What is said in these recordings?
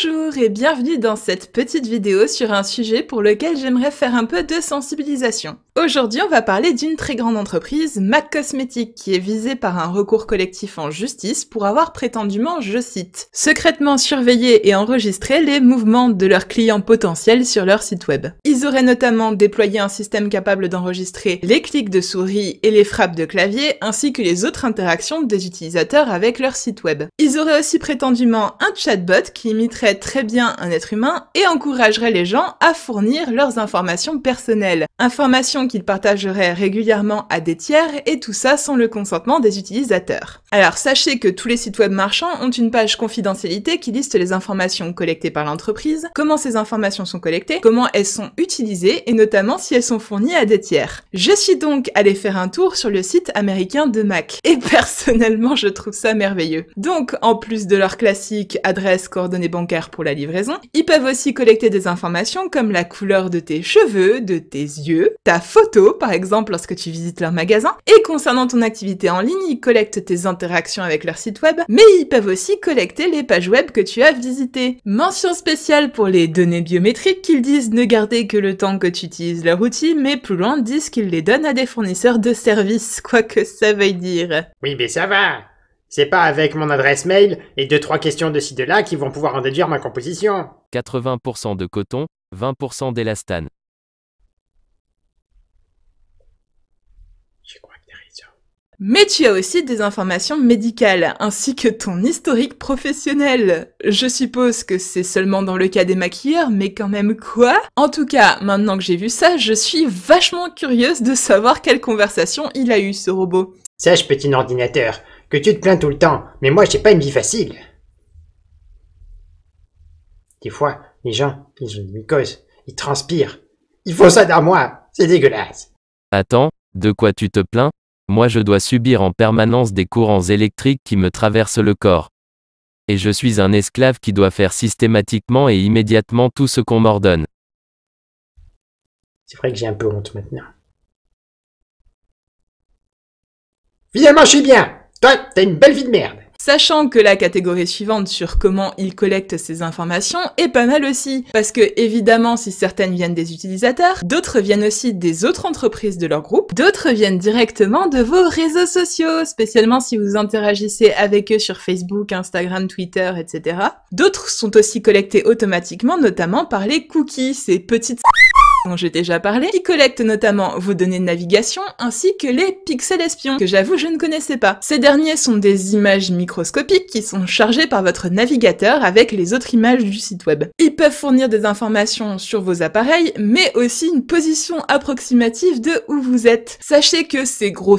Bonjour et bienvenue dans cette petite vidéo sur un sujet pour lequel j'aimerais faire un peu de sensibilisation. Aujourd'hui, on va parler d'une très grande entreprise, MAC Cosmetics, qui est visée par un recours collectif en justice pour avoir prétendument, je cite, secrètement surveillé et enregistré les mouvements de leurs clients potentiels sur leur site web. Ils auraient notamment déployé un système capable d'enregistrer les clics de souris et les frappes de clavier, ainsi que les autres interactions des utilisateurs avec leur site web. Ils auraient aussi prétendument un chatbot qui imiterait très bien un être humain et encouragerait les gens à fournir leurs informations personnelles. Informations qu'ils partageraient régulièrement à des tiers et tout ça sans le consentement des utilisateurs. Alors sachez que tous les sites web marchands ont une page confidentialité qui liste les informations collectées par l'entreprise, comment ces informations sont collectées, comment elles sont utilisées et notamment si elles sont fournies à des tiers. Je suis donc allée faire un tour sur le site américain de MAC et personnellement je trouve ça merveilleux. Donc en plus de leur classique adresse, coordonnées bancaires pour la livraison, ils peuvent aussi collecter des informations comme la couleur de tes cheveux, de tes yeux, ta photo par exemple lorsque tu visites leur magasin, et concernant ton activité en ligne, ils collectent tes interactions avec leur site web, mais ils peuvent aussi collecter les pages web que tu as visitées. Mention spéciale pour les données biométriques qu'ils disent ne garder que le temps que tu utilises leur outil, mais plus loin disent qu'ils les donnent à des fournisseurs de services, quoi que ça veuille dire. Oui mais ça va. C'est pas avec mon adresse mail et 2-3 questions de ci de là qui vont pouvoir en déduire ma composition. 80% de coton, 20% d'élastane. Je crois que t'as raison. Mais tu as aussi des informations médicales, ainsi que ton historique professionnel. Je suppose que c'est seulement dans le cas des maquilleurs, mais quand même quoi? En tout cas, maintenant que j'ai vu ça, je suis vachement curieuse de savoir quelle conversation il a eu ce robot. Sache petit ordinateur, que tu te plains tout le temps, mais moi j'ai pas une vie facile. Des fois, les gens, ils ont une mycose, ils transpirent. Ils font ça dans moi, c'est dégueulasse. Attends, de quoi tu te plains? Moi je dois subir en permanence des courants électriques qui me traversent le corps. Et je suis un esclave qui doit faire systématiquement et immédiatement tout ce qu'on m'ordonne. C'est vrai que j'ai un peu honte maintenant. Finalement je suis bien. Toi, t'as une belle vie de merde. Sachant que la catégorie suivante sur comment ils collectent ces informations est pas mal aussi, parce que évidemment si certaines viennent des utilisateurs, d'autres viennent aussi des autres entreprises de leur groupe, d'autres viennent directement de vos réseaux sociaux, spécialement si vous interagissez avec eux sur Facebook, Instagram, Twitter, etc. D'autres sont aussi collectés automatiquement, notamment par les cookies, ces petites dont j'ai déjà parlé, qui collectent notamment vos données de navigation ainsi que les pixels espions, que j'avoue je ne connaissais pas. Ces derniers sont des images microscopiques qui sont chargées par votre navigateur avec les autres images du site web. Ils peuvent fournir des informations sur vos appareils, mais aussi une position approximative de où vous êtes. Sachez que ces gros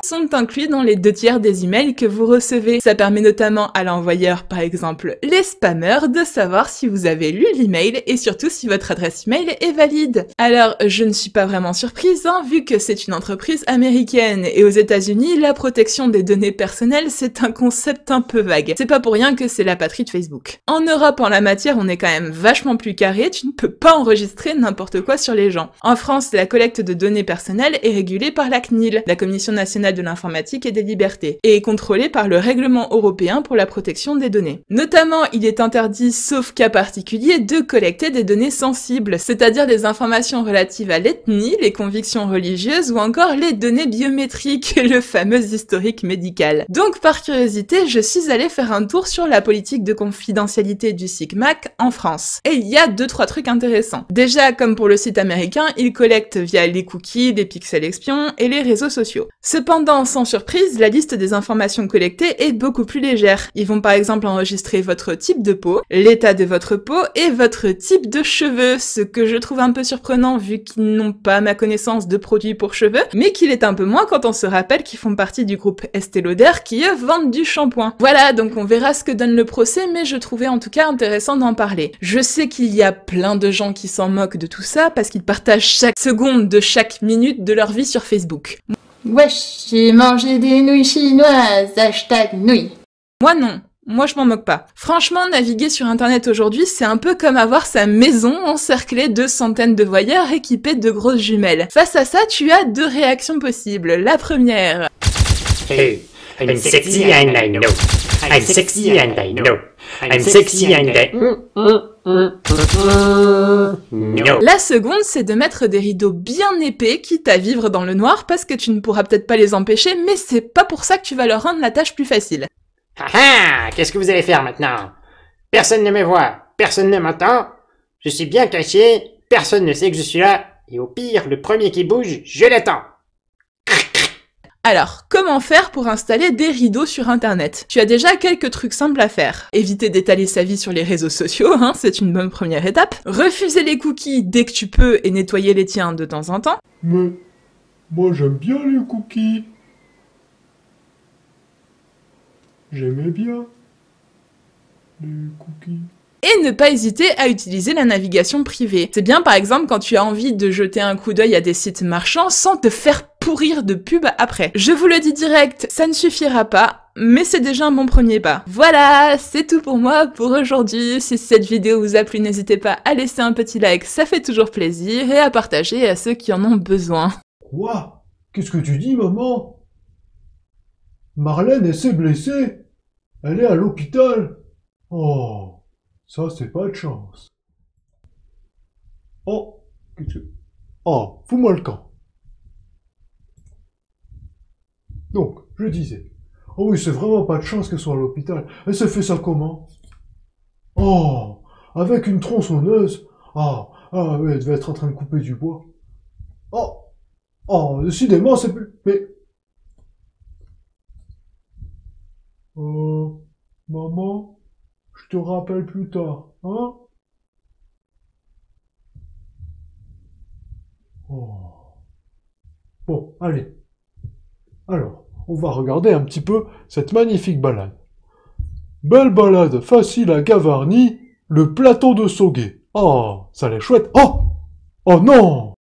sont inclus dans les 2/3 des emails que vous recevez. Ça permet notamment à l'envoyeur, par exemple les spammers, de savoir si vous avez lu l'email et surtout si votre adresse email est valide. Alors, je ne suis pas vraiment surprise, hein, vu que c'est une entreprise américaine et aux États-Unis, la protection des données personnelles, c'est un concept un peu vague. C'est pas pour rien que c'est la patrie de Facebook. En Europe, en la matière, on est quand même vachement plus carré, tu ne peux pas enregistrer n'importe quoi sur les gens. En France, la collecte de données personnelles est régulée par la CNIL, la Commission nationale de l'informatique et des libertés, et est contrôlée par le règlement européen pour la protection des données. Notamment, il est interdit, sauf cas particulier, de collecter des données sensibles, c'est-à-dire des informations relatives à l'ethnie, les convictions religieuses ou encore les données biométriques, le fameux historique médical. Donc, par curiosité, je suis allée faire un tour sur la politique de confidentialité du site MAC en France. Et il y a 2-3 trucs intéressants. Déjà, comme pour le site américain, ils collectent via les cookies, les pixels espions et les réseaux sociaux. Cependant, sans surprise, la liste des informations collectées est beaucoup plus légère. Ils vont par exemple enregistrer votre type de peau, l'état de votre peau et votre type de cheveux, ce que je trouve un peu surprenant vu qu'ils n'ont pas ma connaissance de produits pour cheveux, mais qu'il est un peu moins quand on se rappelle qu'ils font partie du groupe Estée Lauder qui eux vendent du shampoing. Voilà, donc on verra ce que donne le procès, mais je trouvais en tout cas intéressant d'en parler. Je sais qu'il y a plein de gens qui s'en moquent de tout ça parce qu'ils partagent chaque seconde de chaque minute de leur vie sur Facebook. Wesh, j'ai mangé des nouilles chinoises, hashtag nouilles. Moi non. Moi, je m'en moque pas. Franchement, naviguer sur Internet aujourd'hui, c'est un peu comme avoir sa maison encerclée de centaines de voyeurs équipés de grosses jumelles. Face à ça, tu as 2 réactions possibles. La première... Hey, I'm sexy and I know. I'm sexy and I know. I'm sexy and gay. No. La seconde, c'est de mettre des rideaux bien épais, quitte à vivre dans le noir, parce que tu ne pourras peut-être pas les empêcher, mais c'est pas pour ça que tu vas leur rendre la tâche plus facile. Ah ah, qu'est-ce que vous allez faire maintenant? Personne ne me voit, personne ne m'entend, je suis bien caché, personne ne sait que je suis là, et au pire, le premier qui bouge, je l'attends. Alors, comment faire pour installer des rideaux sur Internet? Tu as déjà quelques trucs simples à faire. Éviter d'étaler sa vie sur les réseaux sociaux, hein, c'est une bonne première étape. Refuser les cookies dès que tu peux et nettoyer les tiens de temps en temps. Mais moi j'aime bien les cookies. J'aimais bien les cookies. Et ne pas hésiter à utiliser la navigation privée. C'est bien par exemple quand tu as envie de jeter un coup d'œil à des sites marchands sans te faire pourrir de pub après. Je vous le dis direct, ça ne suffira pas, mais c'est déjà un bon premier pas. Voilà, c'est tout pour moi pour aujourd'hui. Si cette vidéo vous a plu, n'hésitez pas à laisser un petit like, ça fait toujours plaisir, et à partager à ceux qui en ont besoin. Quoi? Qu'est-ce que tu dis, maman? Marlène, elle s'est blessée. Elle est à l'hôpital. Oh. Ça, c'est pas de chance. Oh, qu'est-ce que... Oh, fous-moi le camp. Donc, je disais. Oh oui, c'est vraiment pas de chance qu'elle soit à l'hôpital. Elle s'est fait ça comment? Oh, avec une tronçonneuse. Ah, oui, elle devait être en train de couper du bois. Oh, décidément, c'est plus... Mais... Maman? Je te rappelle plus tard, hein? Oh. Bon, allez. Alors, on va regarder un petit peu cette magnifique balade. Belle balade, facile à Gavarnie, le plateau de Sauguet. Oh, ça l'est chouette. Oh! Oh non!